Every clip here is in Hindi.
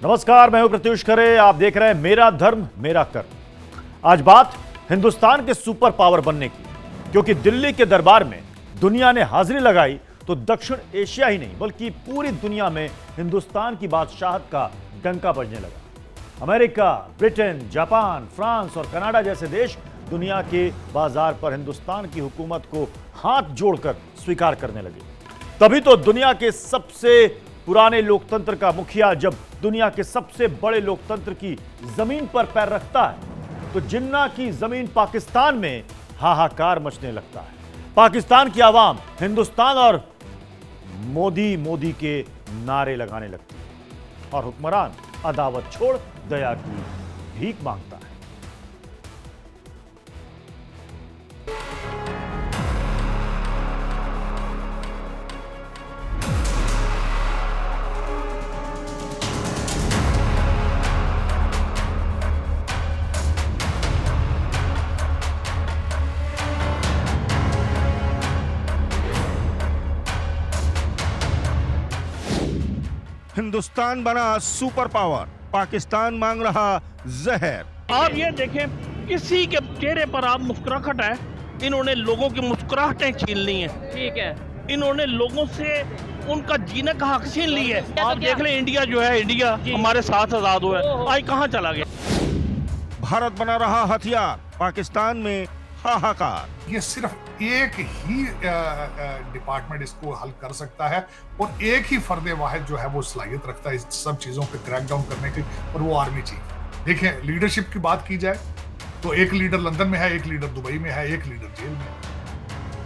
नमस्कार, मैं हूं प्रत्युष खरे। आप देख रहे हैं मेरा धर्म मेरा कर। आज बात हिंदुस्तान के सुपर पावर बनने की, क्योंकि दिल्ली के दरबार में दुनिया ने हाजिरी लगाई तो दक्षिण एशिया ही नहीं बल्कि पूरी दुनिया में हिंदुस्तान की बादशाहत का डंका बजने लगा। अमेरिका, ब्रिटेन, जापान, फ्रांस और कनाडा जैसे देश दुनिया के बाजार पर हिंदुस्तान की हुकूमत को हाथ जोड़कर स्वीकार करने लगे। तभी तो दुनिया के सबसे पुराने लोकतंत्र का मुखिया जब दुनिया के सबसे बड़े लोकतंत्र की जमीन पर पैर रखता है तो जिन्ना की जमीन पाकिस्तान में हाहाकार मचने लगता है। पाकिस्तान की आवाम हिंदुस्तान और मोदी के नारे लगाने लगती है और हुक्मरान अदावत छोड़ दया की भीख मांगता है। हिंदुस्तान बना सुपर पावर, पाकिस्तान मांग रहा जहर। आप ये देखें, किसी के चेहरे पर आप मुस्कुराहट है, इन्होंने लोगों की मुस्कुराहटें छीन ली हैं। ठीक है, इन्होंने लोगों से उनका जीने का हक छीन ली है। आप देख लें, इंडिया जो है, इंडिया हमारे साथ आजाद हुआ है, आज कहाँ चला गया। भारत बना रहा हथियार, पाकिस्तान में हाहाकार। ये सिर्फ एक ही डिपार्टमेंट इसको हल कर सकता है और एक ही फर्द वाहिद जो है वो सलाहियत रखता है इस सब चीजों पे क्रैक डाउन करने की, और वो आर्मी चीफ। देखें, लीडरशिप की बात की जाए तो एक लीडर लंदन में है, एक लीडर दुबई में है, एक लीडर जेल में है,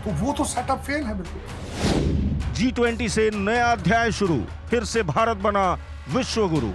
तो वो तो सेटअप फेल है बिल्कुल। G20 से नया अध्याय शुरू, फिर से भारत बना विश्व गुरु।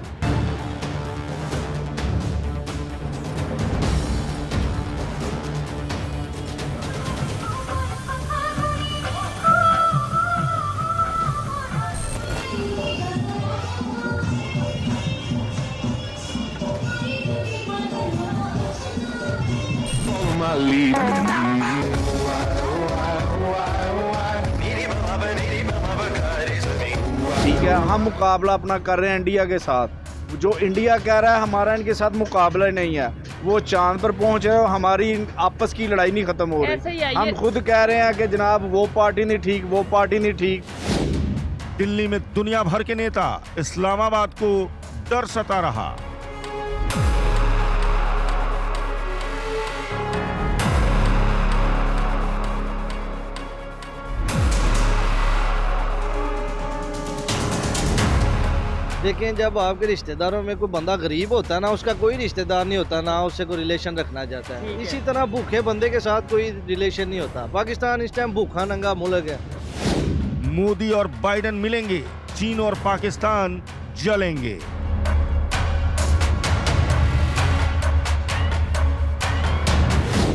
ठीक है, हम मुकाबला अपना कर रहे हैं इंडिया के साथ। जो इंडिया कह रहा है हमारा इनके साथ मुकाबला नहीं है, वो चांद पर पहुंच रहे हो, हमारी आपस की लड़ाई नहीं खत्म हो रही। हम खुद कह रहे हैं कि जनाब वो पार्टी नहीं ठीक, वो पार्टी नहीं ठीक। दिल्ली में दुनिया भर के नेता, इस्लामाबाद को डर सता रहा। देखें, जब आपके रिश्तेदारों में कोई बंदा गरीब होता है ना, उसका कोई रिश्तेदार नहीं होता ना, उससे कोई रिलेशन रखना चाहता है। इसी तरह भूखे बंदे के साथ कोई रिलेशन नहीं होता। पाकिस्तान इस टाइम भूखा नंगा मुल्क है। मोदी और बाइडेन मिलेंगे, चीन और पाकिस्तान जलेंगे।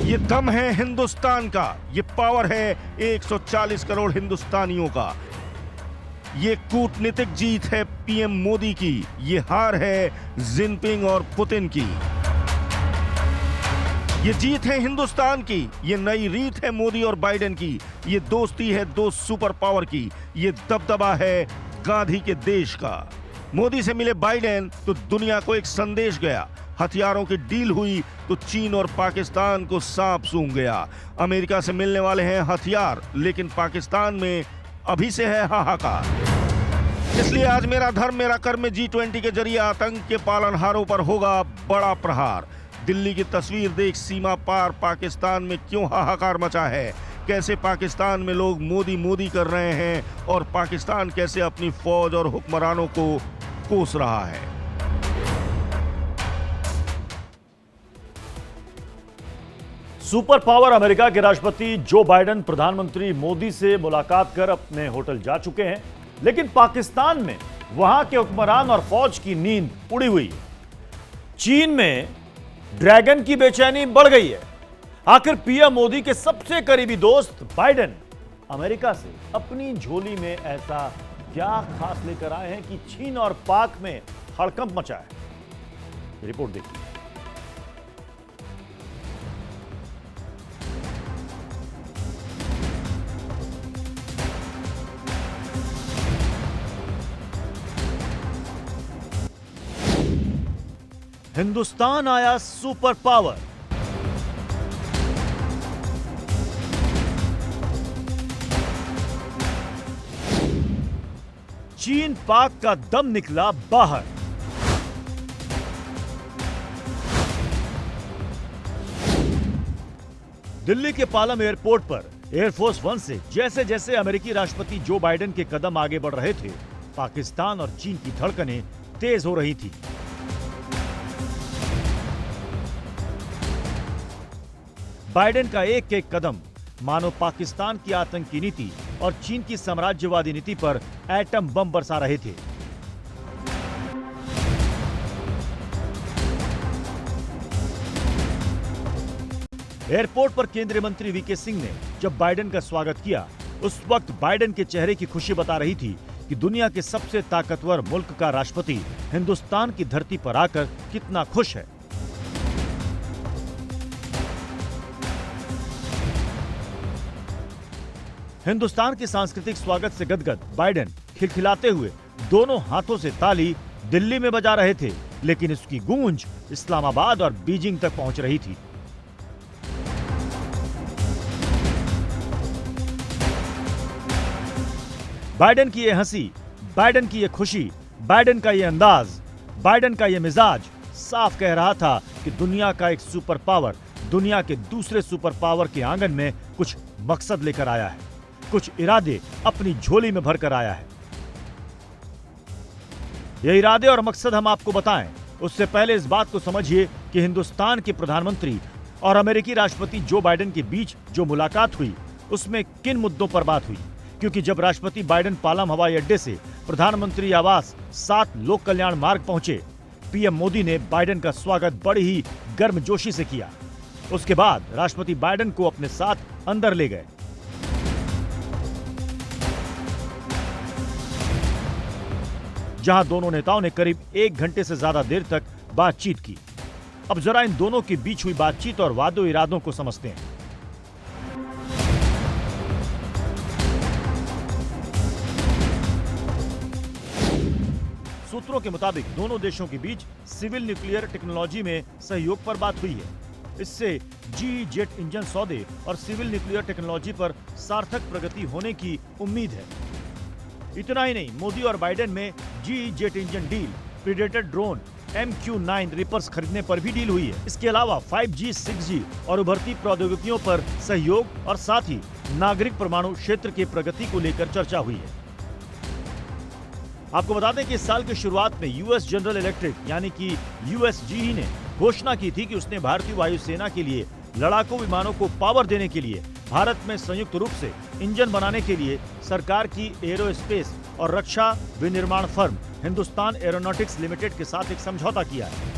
ये दम है हिंदुस्तान का, ये पावर है 140 करोड़ हिंदुस्तानियों का। ये कूटनीतिक जीत है पीएम मोदी की, ये हार है जिनपिंग और पुतिन की। ये जीत है हिंदुस्तान की, ये नई रीत है मोदी और बाइडेन की। ये दोस्ती है दो सुपर पावर की, ये दबदबा है गांधी के देश का। मोदी से मिले बाइडेन तो दुनिया को एक संदेश गया, हथियारों की डील हुई तो चीन और पाकिस्तान को सांप सूंघ गया। अमेरिका से मिलने वाले हैं हथियार, लेकिन पाकिस्तान में अभी से है हाहाकार। इसलिए आज मेरा धर्म मेरा कर में G20 के जरिए आतंक के पालनहारों पर होगा बड़ा प्रहार। दिल्ली की तस्वीर देख सीमा पार पाकिस्तान में क्यों हाहाकार मचा है, कैसे पाकिस्तान में लोग मोदी मोदी कर रहे हैं और पाकिस्तान कैसे अपनी फौज और हुक्मरानों को कोस रहा है। सुपर पावर अमेरिका के राष्ट्रपति जो बाइडेन प्रधानमंत्री मोदी से मुलाकात कर अपने होटल जा चुके हैं, लेकिन पाकिस्तान में वहां के हुक्मरान और फौज की नींद उड़ी हुई है। चीन में ड्रैगन की बेचैनी बढ़ गई है। आखिर पीएम मोदी के सबसे करीबी दोस्त बाइडेन अमेरिका से अपनी झोली में ऐसा क्या खास लेकर आए हैं कि चीन और पाक में हड़कंप मचा है। रिपोर्ट देखिए। हिंदुस्तान आया सुपर पावर। चीन पाक का दम निकला बाहर। दिल्ली के पालम एयरपोर्ट पर एयरफोर्स वन से जैसे जैसे अमेरिकी राष्ट्रपति जो बाइडेन के कदम आगे बढ़ रहे थे, पाकिस्तान और चीन की धड़कनें तेज हो रही थी। बाइडेन का एक एक कदम मानो पाकिस्तान की आतंकी नीति और चीन की साम्राज्यवादी नीति पर एटम बम बरसा रहे थे। एयरपोर्ट पर केंद्रीय मंत्री वीके सिंह ने जब बाइडेन का स्वागत किया, उस वक्त बाइडेन के चेहरे की खुशी बता रही थी कि दुनिया के सबसे ताकतवर मुल्क का राष्ट्रपति हिंदुस्तान की धरती पर आकर कितना खुश है। हिंदुस्तान के सांस्कृतिक स्वागत से गदगद बाइडेन खिलखिलाते हुए दोनों हाथों से ताली दिल्ली में बजा रहे थे, लेकिन इसकी गूंज इस्लामाबाद और बीजिंग तक पहुंच रही थी। बाइडेन की ये हंसी, बाइडेन की ये खुशी, बाइडेन का ये अंदाज, बाइडेन का ये मिजाज साफ कह रहा था कि दुनिया का एक सुपर पावर दुनिया के दूसरे सुपर पावर के आंगन में कुछ मकसद लेकर आया है, कुछ इरादे अपनी झोली में भरकर आया है। ये इरादे और मकसद हम आपको बताएं, उससे पहले इस बात को समझिए कि हिंदुस्तान के प्रधानमंत्री और अमेरिकी राष्ट्रपति जो बाइडेन के बीच जो मुलाकात हुई, उसमें किन मुद्दों पर बात हुई। क्योंकि जब राष्ट्रपति बाइडेन पालम हवाई अड्डे से प्रधानमंत्री आवास 7 लोक कल्याण मार्ग पहुंचे, पीएम मोदी ने बाइडेन का स्वागत बड़ी ही गर्मजोशी से किया। उसके बाद राष्ट्रपति बाइडेन को अपने साथ अंदर ले गए। जहां दोनों नेताओं ने करीब 1 घंटे से ज्यादा देर तक बातचीत की। अब जरा इन दोनों के बीच हुई बातचीत और वादों इरादों को समझते हैं। सूत्रों के मुताबिक दोनों देशों के बीच सिविल न्यूक्लियर टेक्नोलॉजी में सहयोग पर बात हुई है। इससे जी जेट इंजन सौदे और सिविल न्यूक्लियर टेक्नोलॉजी पर सार्थक प्रगति होने की उम्मीद है। इतना ही नहीं, मोदी और बाइडेन में GE jet engine deal, predator drone MQ-9 reapers खरीदने पर भी डील हुई है। इसके अलावा 5G, 6G और उभरती प्रौद्योगिकियों पर सहयोग और साथ ही नागरिक परमाणु क्षेत्र की प्रगति को लेकर चर्चा हुई है। आपको बता दें कि इस साल की शुरुआत में यूएस जनरल इलेक्ट्रिक यानी कि USGE ने घोषणा की थी कि उसने भारतीय वायुसेना के लिए लड़ाकू विमानों को पावर देने के लिए भारत में संयुक्त रूप से इंजन बनाने के लिए सरकार की एरोस्पेस और रक्षा विनिर्माण फर्म हिंदुस्तान एरोनॉटिक्स लिमिटेड के साथ एक समझौता किया है।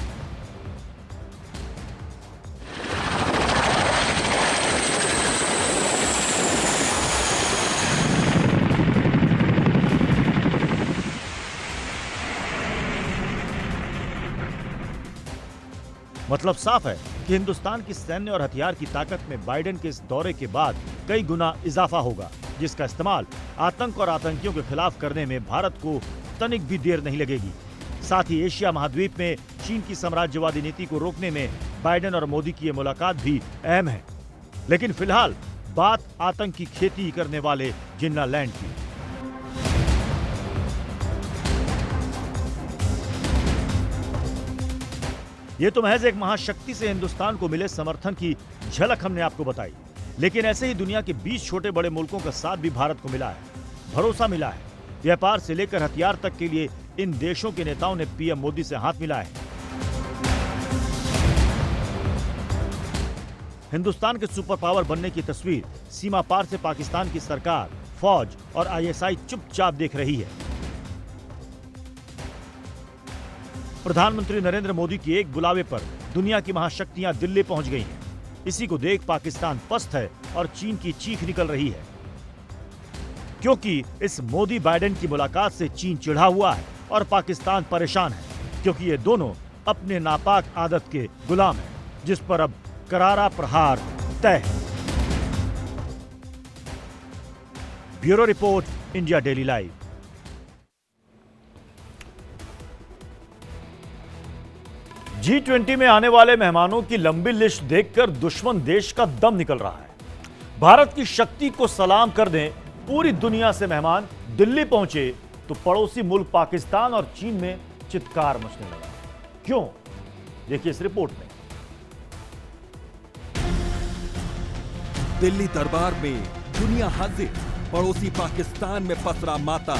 मतलब साफ है कि हिंदुस्तान की सैन्य और हथियार की ताकत में बाइडेन के इस दौरे के बाद कई गुना इजाफा होगा, जिसका इस्तेमाल आतंक और आतंकियों के खिलाफ करने में भारत को तनिक भी देर नहीं लगेगी। साथ ही एशिया महाद्वीप में चीन की साम्राज्यवादी नीति को रोकने में बाइडेन और मोदी की ये मुलाकात भी अहम है। लेकिन फिलहाल बात आतंक की खेती करने वाले जिन्ना लैंड की। ये तो महज एक महाशक्ति से हिंदुस्तान को मिले समर्थन की झलक हमने आपको बताई, लेकिन ऐसे ही दुनिया के 20 छोटे बड़े मुल्कों का साथ भी भारत को मिला है, भरोसा मिला है। व्यापार से लेकर हथियार तक के लिए इन देशों के नेताओं ने पीएम मोदी से हाथ मिलाए हैं। हिंदुस्तान के सुपर पावर बनने की तस्वीर सीमा पार से पाकिस्तान की सरकार, फौज और ISI चुपचाप देख रही है। प्रधानमंत्री नरेंद्र मोदी के एक बुलावे पर दुनिया की महाशक्तियां दिल्ली पहुंच गई हैं। इसी को देख पाकिस्तान पस्त है और चीन की चीख निकल रही है, क्योंकि इस मोदी बाइडेन की मुलाकात से चीन चिढ़ा हुआ है और पाकिस्तान परेशान है, क्योंकि ये दोनों अपने नापाक आदत के गुलाम हैं, जिस पर अब करारा प्रहार तय है। Bureau report, India daily live. G20 में आने वाले मेहमानों की लंबी लिस्ट देखकर दुश्मन देश का दम निकल रहा है। भारत की शक्ति को सलाम कर दें पूरी दुनिया से मेहमान दिल्ली पहुंचे तो पड़ोसी मुल्क पाकिस्तान और चीन में चित्कार मचने लगा। क्यों? देखिए इस रिपोर्ट में। दिल्ली दरबार में दुनिया हाजिर, पड़ोसी पाकिस्तान में पसरा माता।